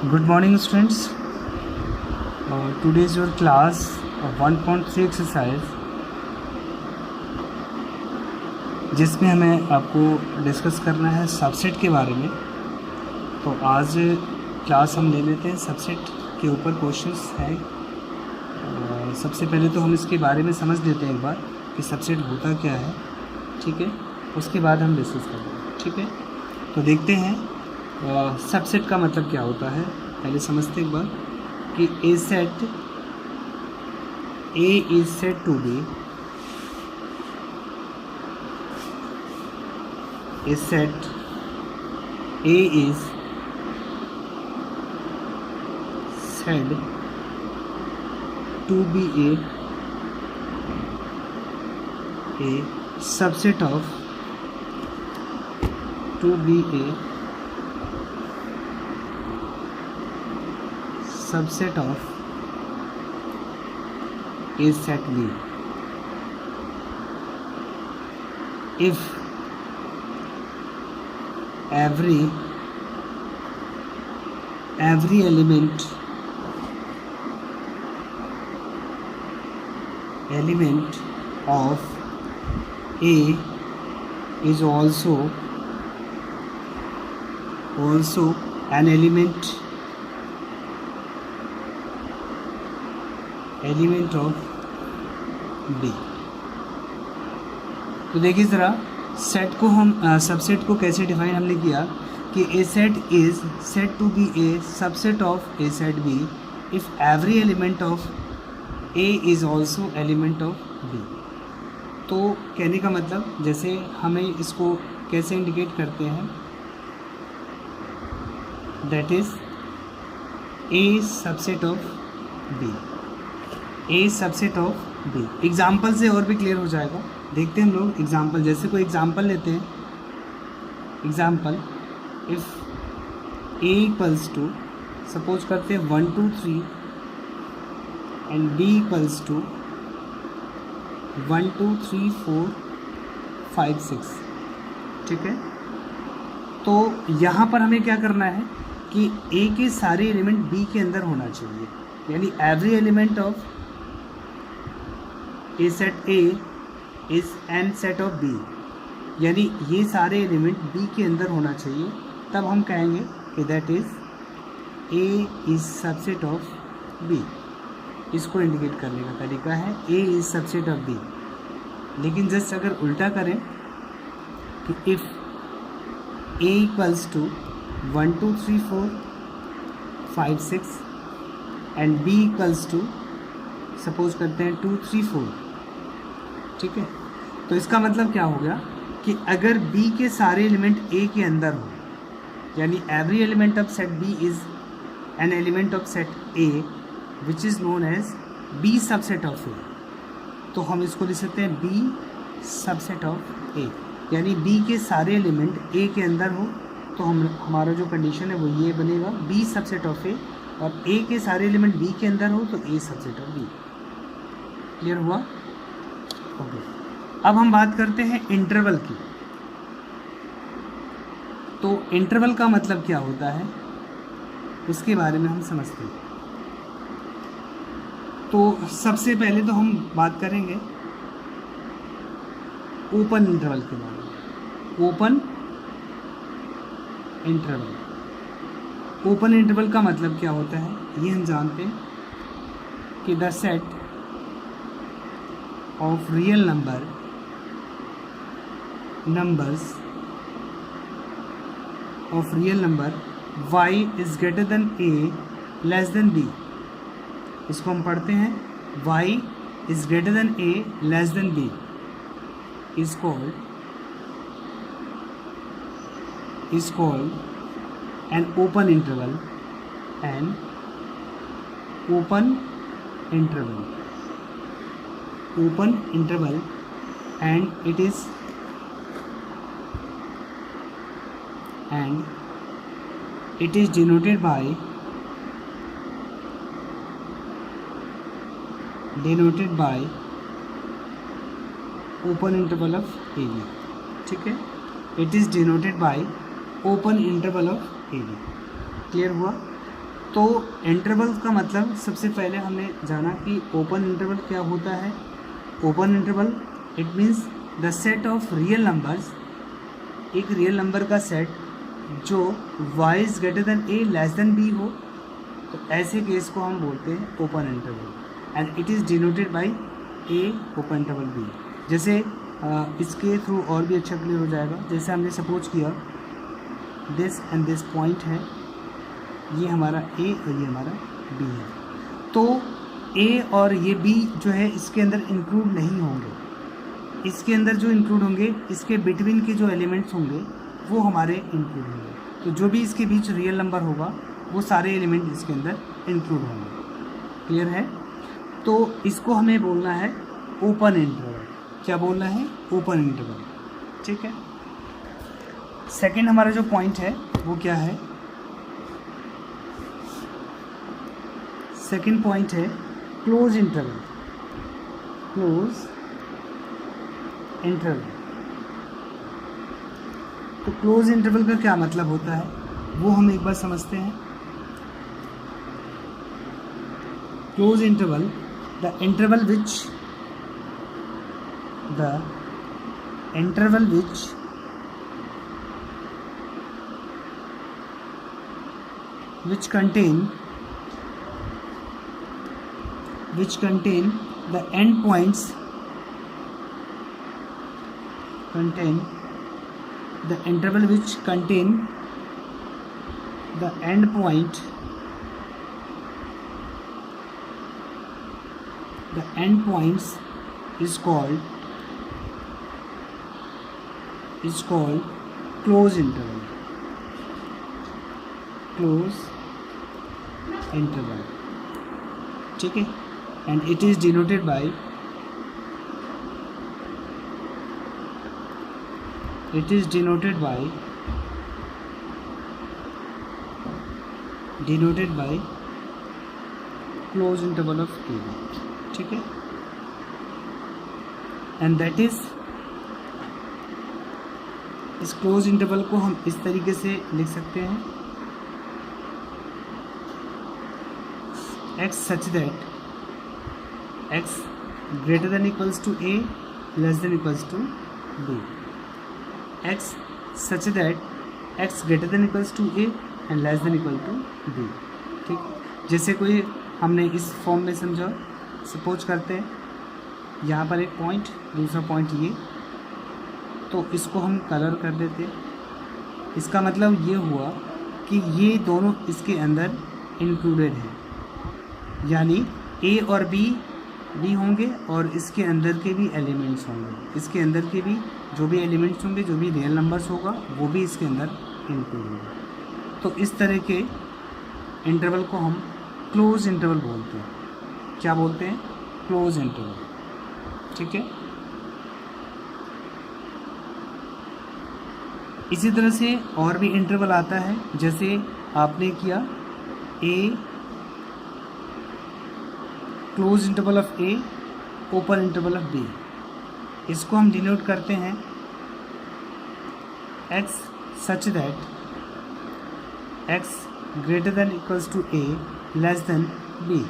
Good morning students. Today is your class of 1.3 exercise जिसमें हमें आपको डिस्कस करना है सबसेट के बारे में। तो आज क्लास हम ले लेते हैं सबसेट के ऊपर क्वेश्चंस हैं। सबसे पहले तो हम इसके बारे में समझ लेते हैं एक बार कि सबसेट होता क्या है, ठीक है। उसके बाद हम डिस्कस करेंगे, ठीक है। तो देखते हैं सबसेट का मतलब क्या होता है। पहले समझते एक बार कि A set A is set to be A set A is said to be a subset of to be a subset of a set B if every element of A is also an element of B। तो देखिए ज़रा set को हम subset को कैसे define हमने किया कि A set is set to be A subset of a set B if every element of A is also element of B. तो कहने का मतलब जैसे हमें इसको कैसे इंडिकेट करते हैं, that is A subset of B, A subset of B. Example से और भी क्लियर हो जाएगा। देखते हैं हम लोग एग्जाम्पल, जैसे कोई एग्जाम्पल लेते हैं। Example if A equals to, suppose करते हैं 1 2 3 एंड b इक्वल्स टू 1 2 3 4 5 6, ठीक है। तो यहाँ पर हमें क्या करना है कि a के सारे एलिमेंट b के अंदर होना चाहिए, यानी every element of a set a is n set of b, यानी ये सारे एलिमेंट b के अंदर होना चाहिए। तब हम कहेंगे कि that is a is subset of b। इसको इंडिकेट करने का तरीका है a is subset of b। लेकिन जस्ट अगर उल्टा करें कि if a equals to 1 2 3 4 5 6 and b equals to, suppose करते हैं 2 3 4, ठीक है। तो इसका मतलब क्या हो गया कि अगर b के सारे एलिमेंट a के अंदर हो, यानी every element of set b is an element of set a which is known as b subset of a। तो हम इसको लिख सकते हैं b सबसेट ऑफ a, यानी b के सारे एलिमेंट a के अंदर हो। तो हमारा जो कंडीशन है वो ये बनेगा b सबसेट ऑफ a, और a के सारे एलिमेंट b के अंदर हो तो a subset of b। Clear हुआ? ओके। अब हम बात करते हैं इंटरवल की। तो इंटरवल का मतलब क्या होता है उसके बारे में हम समझते हैं। तो सबसे पहले तो हम बात करेंगे ओपन इंटरवल के बारे में। ओपन इंटरवल, ओपन इंटरवल का मतलब क्या होता है ये हम जानते हैं कि the set of real numbers of real number y is greater than a less than b। इसको हम पढ़ते हैं y is greater than a less than b is called an open interval, open interval and it is denoted by open interval of A B, ठीक है। It is denoted by open interval of A B. Clear हुआ? तो interval का मतलब सबसे पहले हमने जाना कि ओपन इंटरवल क्या होता है। Open interval it means the set of real numbers, एक रियल नंबर का सेट जो y is greater than a less than b हो, तो ऐसे केस को हम बोलते हैं open interval and it is denoted bye a open interval b। जैसे इसके थ्रू और भी अच्छा क्लियर हो जाएगा। जैसे हमने सपोज किया दिस एंड दिस पॉइंट है, ये हमारा a और ये हमारा b है, तो a और ये b जो है इसके अंदर इंक्लूड नहीं होंगे। इसके अंदर जो इंक्लूड होंगे, इसके बिटवीन के जो एलिमेंट्स होंगे वो हमारे इंक्लूड होंगे। तो जो भी इसके बीच रियल नंबर होगा वो सारे एलिमेंट इसके अंदर इंक्लूड होंगे। क्लियर है? तो इसको हमें बोलना है ओपन इंटरवल। क्या बोलना है? Open interval. ठीक है। सेकंड हमारा जो पॉइंट है वो क्या है? सेकंड पॉइंट है क्लोज इंटरवल। Close interval. तो क्लोज इंटरवल का क्या मतलब होता है वो हम एक बार समझते हैं। Close interval, the interval which contain the endpoints, the interval which contain the endpoint, the endpoints is called close interval. Close interval. ठीक है, and it is denoted by close interval of a। ठीक है, and that is, इस close interval को हम इस तरीके से लिख सकते हैं x such that x greater than equals to a less than equals to b, x such that x greater than equals to a and less than equal to b। ठीक, जैसे कोई हमने इस फॉर्म में समझा, सपोज करते हैं यहाँ पर एक पॉइंट, दूसरा पॉइंट ये, तो इसको हम कलर कर देते। इसका मतलब ये हुआ कि ये दोनों इसके अंदर इंक्लूडेड हैं, यानी ए और बी होंगे और इसके अंदर के भी एलिमेंट्स होंगे। इसके अंदर के भी जो भी एलिमेंट्स होंगे, जो भी रियल नंबर्स होगा वो भी इसके अंदर इंक्लूड होंगे। तो इस तरह के इंटरवल को हम क्लोज इंटरवल बोलते हैं। क्या बोलते हैं? Close interval. ठीक है। इसी तरह से और भी इंटरवल आता है, जैसे आपने किया A, close interval of A, open interval of B. इसको हम डिनोट करते हैं x such that x greater than equals to a less than b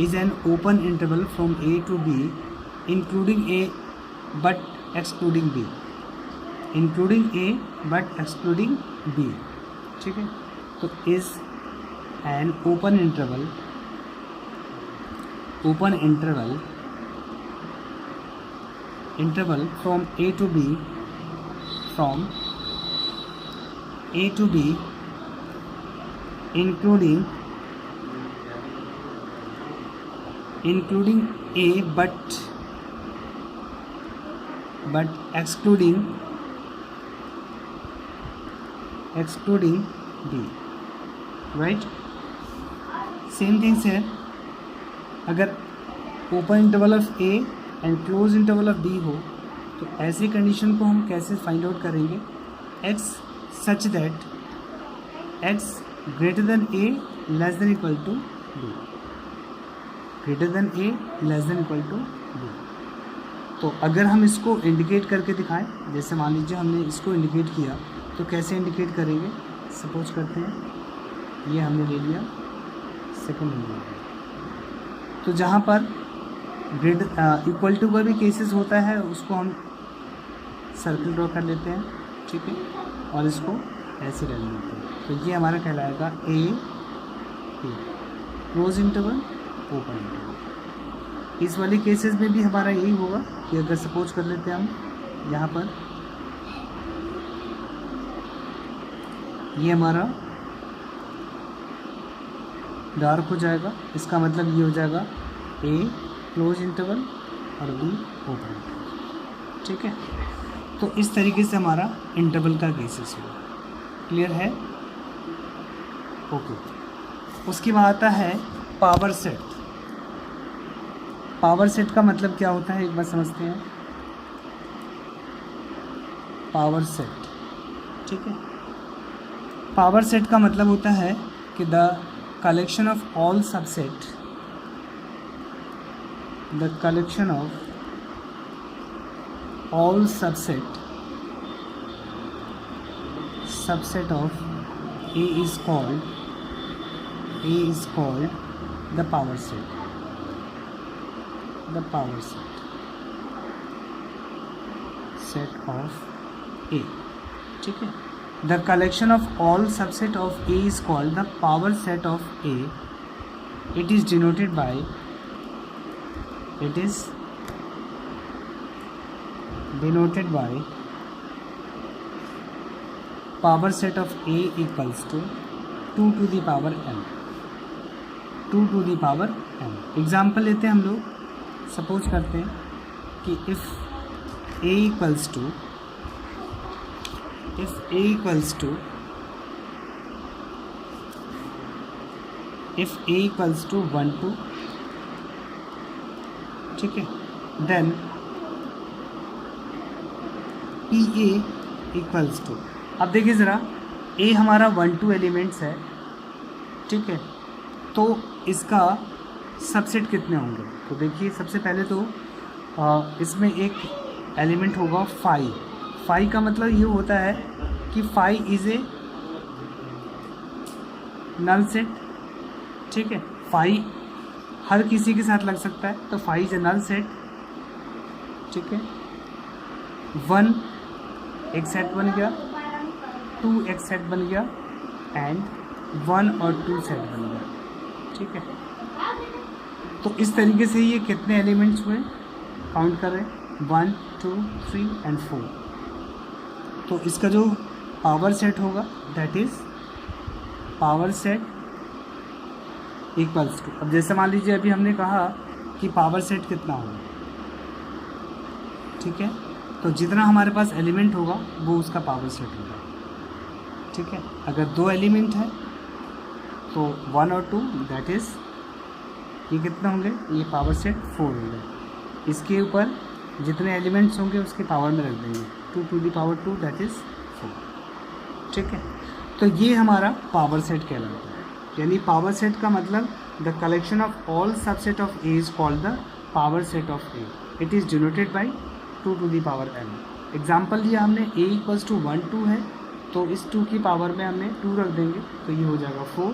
is an open interval from a to b including a but excluding b, including a but excluding b। ठीक है, तो is an open interval from a to b, including a but excluding b, right? Same things here। अगर open interval of A and close interval of B हो तो ऐसी condition को हम कैसे फाइंड आउट करेंगे? x such that x greater than A less than equal to B, greater than A less than equal to B. तो अगर हम इसको इंडिकेट करके दिखाएं, जैसे मान लीजिए हमने इसको इंडिकेट किया, तो कैसे इंडिकेट करेंगे? सपोज करते हैं ये हमने ले लिया सेकंड इंटीजर। तो जहाँ पर ग्रेड इक्वल टू का भी केसेस होता है उसको हम सर्कल ड्रॉ कर लेते हैं, ठीक है, और इसको ऐसे रख लेते हैं। तो ये हमारा कहलाएगा ए क्लोज इंटरवल ओपन इंटरवल। इस वाले केसेस में भी हमारा यही होगा कि अगर सपोज कर लेते हैं हम यहाँ पर ये हमारा डार्क हो जाएगा, इसका मतलब ये हो जाएगा ए क्लोज इंटरवल और बी ओपन इंटरवल, ठीक है। तो इस तरीके से हमारा इंटरवल का केसेस होगा। क्लियर है? ओके। उसके बाद आता है पावर सेट। पावर सेट का मतलब क्या होता है एक बार समझते हैं। पावर सेट, ठीक है। पावर सेट का मतलब होता है कि the collection of all subset, the collection of all subset of A is called the power set, the power set of A, ठीक है। The collection of all subset of A is called the power set of A. It is denoted by power set of A equals to 2 to the power m, 2 to the power m। Example लेते हैं हम लोग, suppose करते हैं कि if A equals to 1 2, ठीक है, then P A equals to, अब देखिए ज़रा ए हमारा 1 2 एलिमेंट्स है, ठीक है, तो इसका सबसेट कितने होंगे। तो देखिए सबसे पहले तो इसमें एक एलिमेंट होगा 5। 5 का मतलब ये होता है कि 5 इज़ ए नल सेट, ठीक है। 5 हर किसी के साथ लग सकता है, तो 5 इज़ ए नल सेट, ठीक है। 1 एक सेट बन गया, 2 एक सेट बन गया एंड 1 और 2 सेट बन गया, ठीक है। तो इस तरीके से ये कितने एलिमेंट्स हुए काउंट करें, 1 2 3 एंड 4। तो इसका जो पावर सेट होगा that is power set equals to, अब जैसे मान लीजिए अभी हमने कहा कि पावर सेट कितना होगा, ठीक है, तो जितना हमारे पास एलिमेंट होगा वो उसका पावर सेट होगा, ठीक है। अगर 2 एलिमेंट है तो 1 और 2 दैट इज़ ये कितना होंगे, ये पावर सेट 4 होंगे। इसके ऊपर जितने एलिमेंट्स होंगे उसके पावर में रख देंगे 2 to the power 2 that is 4, ठीक है। तो ये हमारा पावर सेट कहलाता है, यानी पावर सेट का मतलब the collection of all subset of A is called the power set of A. It is denoted by 2 to the power m। Example दिया हमने a इक्वल्स टू 1 2 है, तो इस 2 की पावर में हमने 2 रख देंगे तो ये हो जाएगा 4।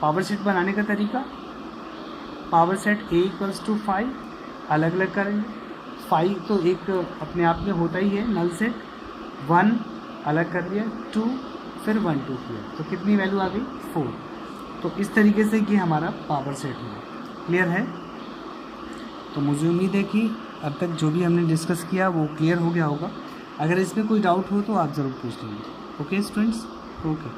पावर सेट बनाने का तरीका, power set a equals to 5 अलग अलग करेंगे। 5 तो एक अपने आप में होता ही है नल सेट, 1 अलग कर दिया, 2 फिर 1 2 किया, तो कितनी वैल्यू आ गई 4। तो इस तरीके से ये हमारा पावर सेट हुआ। क्लियर है? तो मुझे उम्मीद है कि अब तक जो भी हमने डिस्कस किया वो क्लियर हो गया होगा। अगर इसमें कोई डाउट हो तो आप ज़रूर पूछ लीजिए। Okay students, okay.